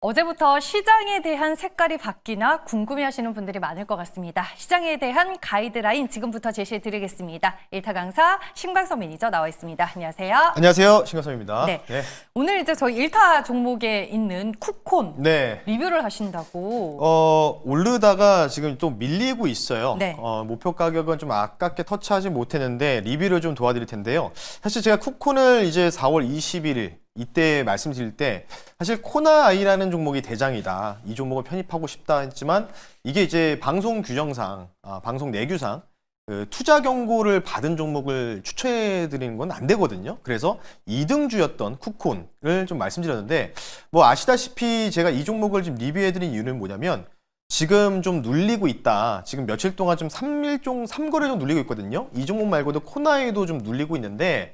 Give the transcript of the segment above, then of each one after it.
어제부터 시장에 대한 색깔이 바뀌나 궁금해하시는 분들이 많을 것 같습니다. 시장에 대한 가이드라인 지금부터 제시해 드리겠습니다. 일타 강사 심광섭 매니저 나와 있습니다. 안녕하세요. 안녕하세요. 심광섭입니다. 네. 오늘 이제 저희 일타 종목에 있는 쿠콘 네. 리뷰를 하신다고. 오르다가 지금 또 밀리고 있어요. 네. 목표 가격은 좀 아깝게 터치하지 못했는데 리뷰를 좀 도와드릴 텐데요. 사실 제가 쿠콘을 이제 4월 21일 이때 말씀드릴 때 사실 코나아이라는 종목이 대장이다. 이 종목을 편입하고 싶다 했지만 이게 이제 방송 규정상, 방송 내규상 그 투자 경고를 받은 종목을 추천해 드리는 건 안 되거든요. 그래서 2등주였던 쿠콘을 좀 말씀드렸는데 뭐 아시다시피 제가 이 종목을 지금 리뷰해 드린 이유는 뭐냐면 지금 좀 눌리고 있다. 지금 며칠 동안 좀 3거래 좀 눌리고 있거든요. 이 종목 말고도 코나아이도 좀 눌리고 있는데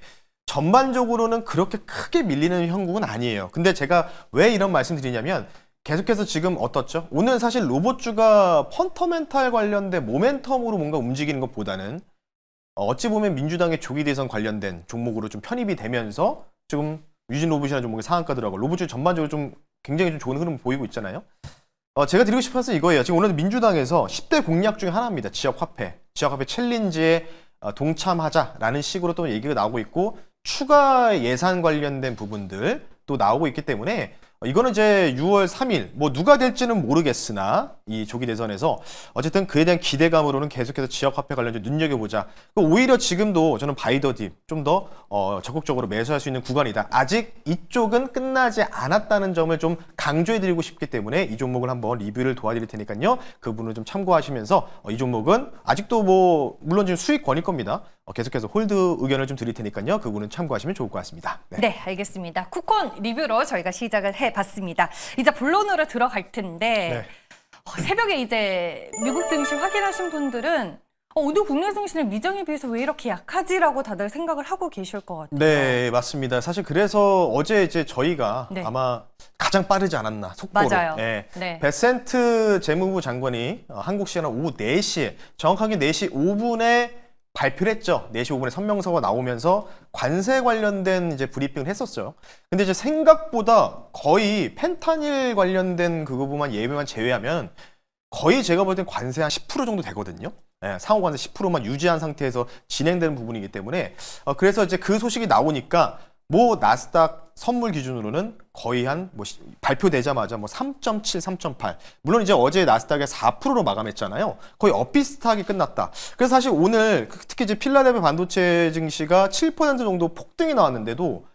전반적으로는 그렇게 크게 밀리는 형국은 아니에요. 근데 제가 왜 이런 말씀 드리냐면 계속해서 지금 어떻죠? 오늘 사실 로봇주가 펀더멘탈 관련된 모멘텀으로 뭔가 움직이는 것보다는 어찌 보면 민주당의 조기 대선 관련된 종목으로 좀 편입이 되면서 지금 유진 로봇이라는 종목이 상한가더라고. 로봇주 전반적으로 좀 굉장히 좀 좋은 흐름 보이고 있잖아요. 제가 드리고 싶어서 이거예요. 지금 오늘 민주당에서 10대 공약 중에 하나입니다. 지역화폐 챌린지에 동참하자라는 식으로 또 얘기가 나오고 있고 추가 예산 관련된 부분들 또 나오고 있기 때문에 이거는 이제 6월 3일 뭐 누가 될지는 모르겠으나 이 조기 대선에서 어쨌든 그에 대한 기대감으로는 계속해서 지역화폐 관련해서 눈여겨보자. 오히려 지금도 저는 바이더딥 좀 더 적극적으로 매수할 수 있는 구간이다. 아직 이쪽은 끝나지 않았다는 점을 좀 강조해드리고 싶기 때문에 이 종목을 한번 리뷰를 도와드릴 테니까요. 그 부분을 좀 참고하시면서 이 종목은 아직도 뭐 물론 지금 수익권일 겁니다. 계속해서 홀드 의견을 좀 드릴 테니까요. 그 부분은 참고하시면 좋을 것 같습니다. 네, 알겠습니다. 쿠콘 리뷰로 저희가 시작을 해봤습니다. 이제 본론으로 들어갈 텐데 새벽에 이제 미국 증시 확인하신 분들은 오늘 국내 증시는 미정에 비해서 왜 이렇게 약하지라고 다들 생각을 하고 계실 것 같아요. 네, 맞습니다. 사실 그래서 어제 이제 저희가 아마 가장 빠르지 않았나 속보로. 맞아요. 베센트 재무부 장관이 한국 시간 오후 4시에 정확하게 4시 5분에 발표를 했죠. 4시 5분에 성명서가 나오면서 관세 관련된 이제 브리핑을 했었어요. 근데 이제 생각보다 거의 펜타닐 관련된 그거만 예외만 제외하면 거의 제가 볼 땐 관세 한 10% 정도 되거든요. 상호 관세 10%만 유지한 상태에서 진행되는 부분이기 때문에 그래서 이제 그 소식이 나오니까 뭐 나스닥 선물 기준으로는 거의 한 뭐 발표되자마자 뭐 3.7, 3.8. 물론 이제 어제 나스닥에 4%로 마감했잖아요. 거의 엇비슷하게 끝났다. 그래서 사실 오늘 특히 이제 필라델피아 반도체 증시가 7% 정도 폭등이 나왔는데도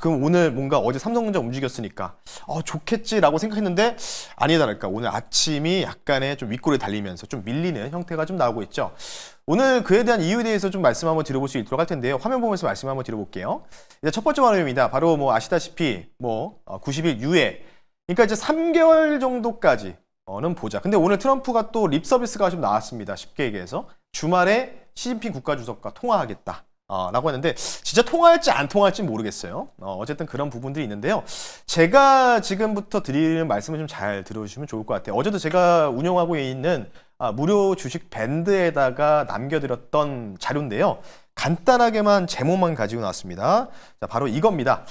그럼 오늘 뭔가 어제 삼성전자 움직였으니까 좋겠지라고 생각했는데 아니다 다를까 오늘 아침이 약간의 좀 윗골을 달리면서 좀 밀리는 형태가 좀 나오고 있죠. 오늘 그에 대한 이유에 대해서 좀 말씀 한번 드려볼 수 있도록 할 텐데요. 화면 보면서 말씀 한번 드려볼게요. 이제 첫 번째 화면입니다. 바로 뭐 아시다시피 뭐 90일 유예. 그러니까 이제 3개월 정도까지는 보자. 근데 오늘 트럼프가 또 립 서비스가 좀 나왔습니다. 쉽게 얘기해서 주말에 시진핑 국가주석과 통화하겠다. 라고 했는데 진짜 통할지 안 통할지 모르겠어요. 어쨌든 그런 부분들이 있는데요. 제가 지금부터 드리는 말씀을 좀 잘 들어주시면 좋을 것 같아요. 어제도 제가 운영하고 있는 무료 주식 밴드에다가 남겨드렸던 자료인데요. 간단하게만 제목만 가지고 나왔습니다. 자, 바로 이겁니다.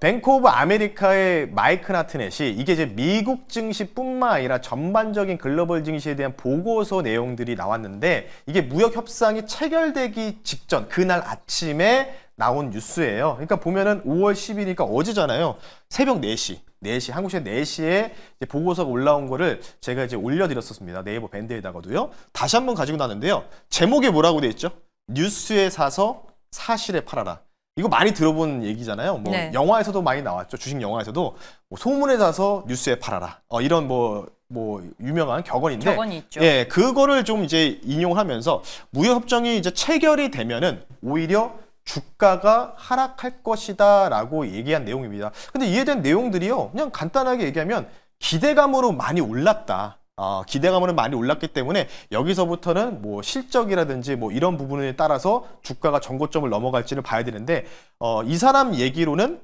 뱅크 오브 아메리카의 마이크 나트넷이 이게 이제 미국 증시뿐만 아니라 전반적인 글로벌 증시에 대한 보고서 내용들이 나왔는데 이게 무역 협상이 체결되기 직전 그날 아침에 나온 뉴스예요. 그러니까 보면은 5월 10일이니까 어제잖아요. 새벽 4시 한국 시간 4시에 이제 보고서가 올라온 거를 제가 이제 올려드렸었습니다. 네이버 밴드에다가도요. 다시 한번 가지고 나왔는데요. 제목에 뭐라고 돼 있죠? 뉴스에 사서 사실에 팔아라. 이거 많이 들어본 얘기잖아요. 뭐 영화에서도 많이 나왔죠. 주식 영화에서도 뭐 소문에 사서 뉴스에 팔아라. 이런 뭐 유명한 격언인데, 격언이 있죠. 그거를 좀 이제 인용하면서 무역 협정이 이제 체결이 되면은 오히려 주가가 하락할 것이다라고 얘기한 내용입니다. 근데 이에 대한 내용들이요, 그냥 간단하게 얘기하면 기대감으로 많이 올랐다. 기대감으로 많이 올랐기 때문에 여기서부터는 뭐 실적이라든지 뭐 이런 부분에 따라서 주가가 전고점을 넘어갈지를 봐야 되는데 이 사람 얘기로는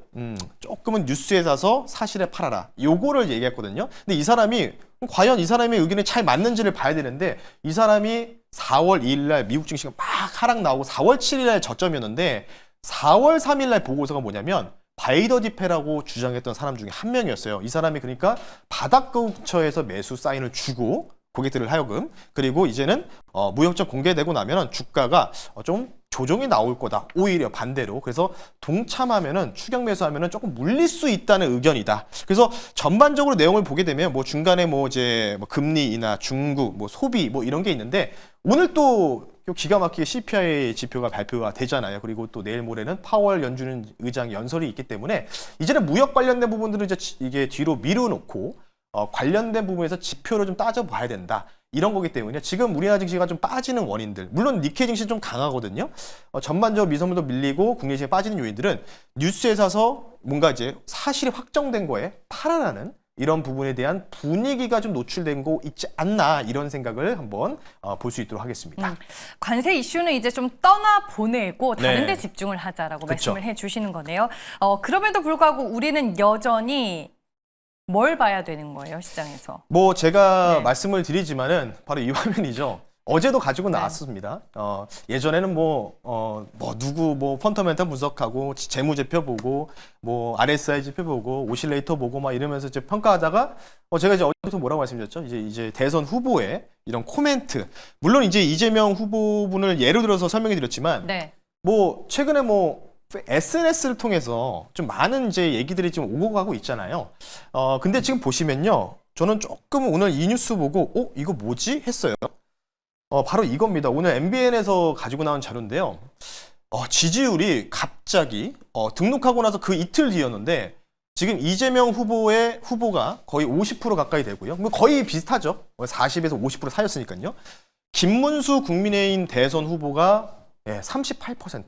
조금은 뉴스에 사서 사실에 팔아라 요거를 얘기했거든요. 근데 이 사람이 과연 이 사람의 의견이 잘 맞는지를 봐야 되는데 이 사람이 4월 2일 날 미국 증시가 막 하락 나오고 4월 7일 날 저점이었는데 4월 3일 날 보고서가 뭐냐면 바이더 디페라고 주장했던 사람 중에 한 명이었어요. 이 사람이 그러니까 바닥 근처에서 매수 사인을 주고 고객들을 하여금, 그리고 이제는 무역적 공개되고 나면은 주가가 좀 조정이 나올 거다. 오히려 반대로. 그래서 동참하면은 추격 매수하면은 조금 물릴 수 있다는 의견이다. 그래서 전반적으로 내용을 보게 되면 뭐 중간에 뭐 이제 뭐 금리 인하, 중국, 뭐 소비 뭐 이런 게 있는데, 오늘 또 기가 막히게 CPI 지표가 발표가 되잖아요. 그리고 또 내일 모레는 파월 연준 의장 연설이 있기 때문에 이제는 무역 관련된 부분들은 이제 이게 뒤로 미뤄놓고 관련된 부분에서 지표를 좀 따져봐야 된다. 이런 거기 때문에 지금 우리나라 증시가 좀 빠지는 원인들, 물론 니케이 증시 좀 강하거든요. 전반적으로 미선물도 밀리고 국내 증시 빠지는 요인들은 뉴스에 사서 뭔가 이제 사실이 확정된 거에 팔아나는 이런 부분에 대한 분위기가 좀 노출된 거 있지 않나, 이런 생각을 한번 볼 수 있도록 하겠습니다. 관세 이슈는 이제 좀 떠나 보내고 다른 데 네. 집중을 하자라고 그쵸. 말씀을 해주시는 거네요. 그럼에도 불구하고 우리는 여전히 뭘 봐야 되는 거예요, 시장에서? 뭐 제가 네. 말씀을 드리지만은 바로 이 화면이죠. 어제도 가지고 네. 나왔습니다. 예전에는 누구 펀더멘탈 분석하고 재무제표 보고 뭐 RSI 지표 보고 오실레이터 보고 막 이러면서 이제 평가하다가 제가 이제 어제부터 뭐라고 말씀드렸죠? 이제 대선 후보의 이런 코멘트, 물론 이제 이재명 후보분을 예로 들어서 설명해 드렸지만 네. 뭐 최근에 SNS를 통해서 좀 많은 이제 얘기들이 지금 오고 가고 있잖아요. 근데 지금 보시면요, 저는 조금 오늘 이 뉴스 보고 이거 뭐지 했어요. 바로 이겁니다. 오늘 MBN에서 가지고 나온 자료인데요. 지지율이 갑자기 등록하고 나서 그 이틀 뒤였는데 지금 이재명 후보가 거의 50% 가까이 되고요. 뭐 거의 비슷하죠. 40에서 50% 사이였으니까요. 김문수 국민의힘 대선 후보가 38%.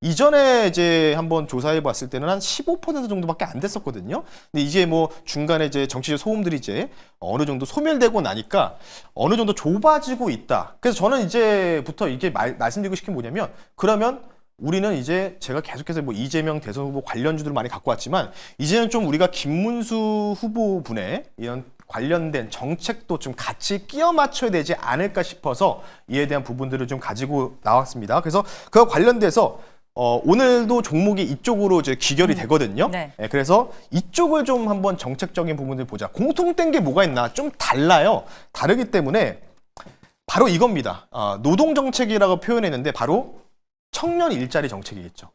이전에 이제 한번 조사해 봤을 때는 한 15% 정도밖에 안 됐었거든요. 근데 이제 뭐 중간에 이제 정치적 소음들이 이제 어느 정도 소멸되고 나니까 어느 정도 좁아지고 있다. 그래서 저는 이제부터 이게 말씀드리고 싶은 게 뭐냐면, 그러면 우리는 이제 제가 계속해서 뭐 이재명 대선 후보 관련주들을 많이 갖고 왔지만 이제는 좀 우리가 김문수 후보분의 이런 관련된 정책도 좀 같이 끼워 맞춰야 되지 않을까 싶어서 이에 대한 부분들을 좀 가지고 나왔습니다. 그래서 그와 관련돼서 오늘도 종목이 이쪽으로 이제 귀결이 되거든요. 네. 그래서 이쪽을 좀 한번 정책적인 부분들 보자. 공통된 게 뭐가 있나? 좀 달라요. 다르기 때문에 바로 이겁니다. 노동정책이라고 표현했는데 바로 청년 일자리 정책이겠죠.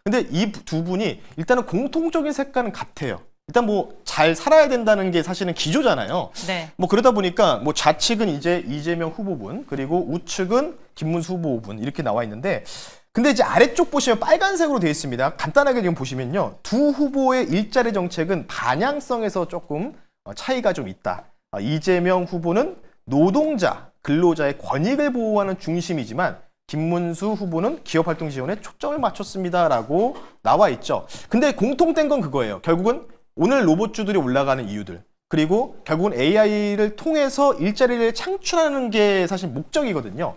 근데 이 두 분이 일단은 공통적인 색깔은 같아요. 일단 뭐 잘 살아야 된다는 게 사실은 기조잖아요. 네. 뭐 그러다 보니까 뭐 좌측은 이제 이재명 후보분, 그리고 우측은 김문수 후보분 이렇게 나와 있는데, 근데 이제 아래쪽 보시면 빨간색으로 되어 있습니다. 간단하게 지금 보시면요, 두 후보의 일자리 정책은 방향성에서 조금 차이가 좀 있다. 이재명 후보는 노동자, 근로자의 권익을 보호하는 중심이지만 김문수 후보는 기업활동 지원에 초점을 맞췄습니다라고 나와 있죠. 근데 공통된 건 그거예요. 결국은 오늘 로봇주들이 올라가는 이유들, 그리고 결국은 AI를 통해서 일자리를 창출하는 게 사실 목적이거든요.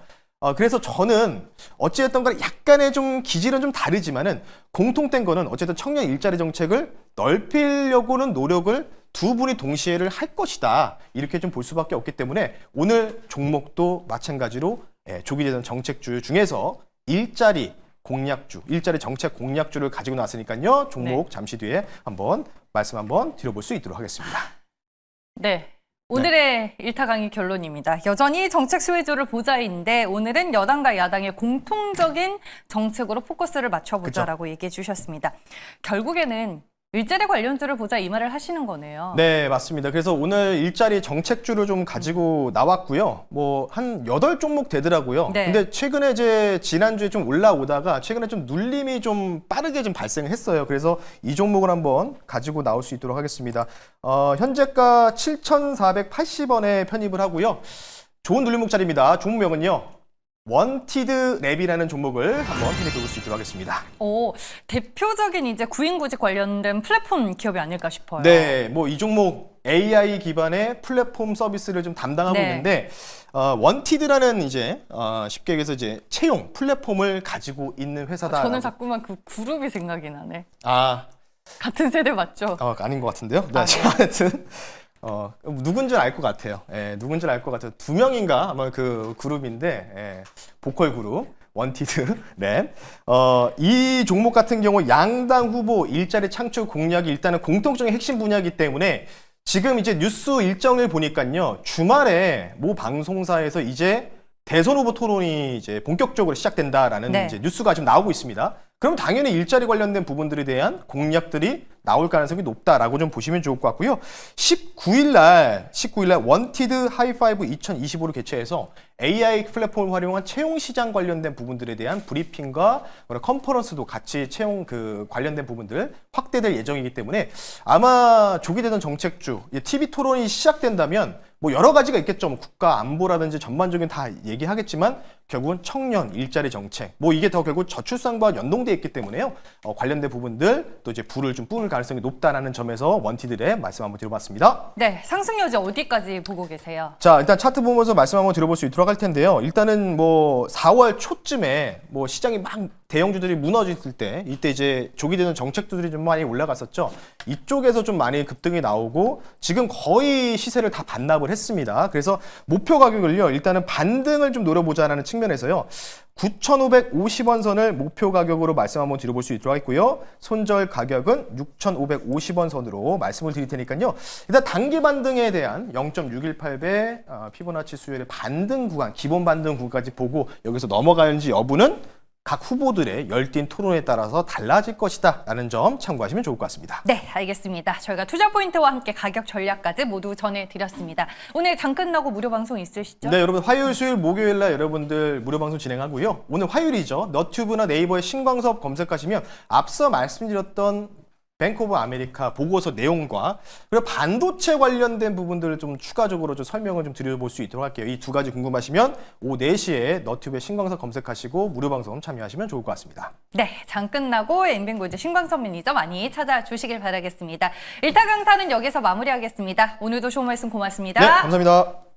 그래서 저는 어찌됐든 간에 약간의 좀 기질은 좀 다르지만은 공통된 거는 어쨌든 청년 일자리 정책을 넓히려고는 노력을 두 분이 동시에를 할 것이다. 이렇게 좀 볼 수밖에 없기 때문에 오늘 종목도 마찬가지로 조기 재정 정책주 중에서 일자리 공약주, 일자리 정책 공약주를 가지고 나왔으니까요. 종목 잠시 뒤에 한번 말씀 한번 드려볼 수 있도록 하겠습니다. 네. 오늘의 일타 강의 결론입니다. 여전히 정책 수혜주를 보자인데 오늘은 여당과 야당의 공통적인 정책으로 포커스를 맞춰보자라고 얘기해 주셨습니다. 결국에는 일자리 관련주를 보자 이 말을 하시는 거네요. 네, 맞습니다. 그래서 오늘 일자리 정책주를 좀 가지고 나왔고요. 뭐 한 8종목 되더라고요. 네. 근데 최근에 이제 지난주에 좀 올라오다가 최근에 좀 눌림이 좀 빠르게 좀 발생했어요. 그래서 이 종목을 한번 가지고 나올 수 있도록 하겠습니다. 현재가 7,480원에 편입을 하고요. 좋은 눌림목자리입니다. 종목명은요, 원티드 랩이라는 종목을 한번 편입해 볼 수 있도록 하겠습니다. 대표적인 이제 구인구직 관련된 플랫폼 기업이 아닐까 싶어요. 네, 뭐 이 종목 AI 기반의 플랫폼 서비스를 좀 담당하고 네. 있는데, 원티드라는 이제 쉽게 얘기해서 이제 채용 플랫폼을 가지고 있는 회사다. 저는 자꾸만 그 그룹이 생각이 나네. 아, 같은 세대 맞죠? 아닌 것 같은데요. 네, 아, 네. 하여튼 누군지 알 것 같아요. 누군지 알 것 같아요. 2명인가 아마 그 그룹인데, 보컬 그룹 원티드. 네. 이 종목 같은 경우 양당 후보 일자리 창출 공략이 일단은 공통적인 핵심 분야이기 때문에 지금 이제 뉴스 일정을 보니까요. 주말에 모 방송사에서 이제 대선 후보 토론이 이제 본격적으로 시작된다라는 네. 이제 뉴스가 지금 나오고 있습니다. 그럼 당연히 일자리 관련된 부분들에 대한 공약들이 나올 가능성이 높다라고 좀 보시면 좋을 것 같고요. 19일 날 원티드 하이파이브 2025를 개최해서 AI 플랫폼을 활용한 채용 시장 관련된 부분들에 대한 브리핑과 컨퍼런스도 같이 채용 관련된 부분들 확대될 예정이기 때문에 아마 조기 대선 정책주 TV 토론이 시작된다면 뭐 여러 가지가 있겠죠. 뭐 국가 안보라든지 전반적인 다 얘기하겠지만 결국은 청년 일자리 정책 뭐 이게 더 결국 저출산과 연동돼 있기 때문에요. 관련된 부분들 또 이제 불을 좀 뿜을 가능성이 높다라는 점에서 원티드의 말씀 한번 드려봤습니다. 네, 상승 여지 어디까지 보고 계세요? 자, 일단 차트 보면서 말씀 한번 드려볼 수 있도록 할 텐데요. 일단은 뭐 4월 초쯤에 뭐 시장이 막 대형주들이 무너졌을 때 이때 이제 조기 대선 정책주들이 좀 많이 올라갔었죠. 이쪽에서 좀 많이 급등이 나오고 지금 거의 시세를 다 반납을 했습니다. 그래서 목표 가격을요. 일단은 반등을 좀 노려보자라는 측면에서요. 9,550원 선을 목표 가격으로 말씀 한번 드려볼 수 있도록 하겠고요. 손절 가격은 6,550원 선으로 말씀을 드릴 테니까요. 일단 단기 반등에 대한 0.618배 피보나치 수요일의 반등 구간, 기본 반등 구간까지 보고 여기서 넘어가는지 여부는 각 후보들의 열띤 토론에 따라서 달라질 것이다 라는 점 참고하시면 좋을 것 같습니다. 네, 알겠습니다. 저희가 투자 포인트와 함께 가격 전략까지 모두 전해드렸습니다. 오늘 장 끝나고 무료 방송 있으시죠? 네, 여러분 화요일, 수요일, 목요일 날 여러분들 무료 방송 진행하고요. 오늘 화요일이죠. 너튜브나 네이버에 신광섭 검색하시면 앞서 말씀드렸던 뱅크 오브 아메리카 보고서 내용과 그리고 반도체 관련된 부분들을 좀 추가적으로 좀 설명을 좀 드려볼 수 있도록 할게요. 이 두 가지 궁금하시면 오후 4시에 너튜브에 신광섭 검색하시고 무료 방송 참여하시면 좋을 것 같습니다. 네, 장 끝나고 엠뱅고즈 신광섭 매니저 많이 찾아주시길 바라겠습니다. 일타 강사는 여기서 마무리하겠습니다. 오늘도 좋은 말씀 고맙습니다. 네, 감사합니다.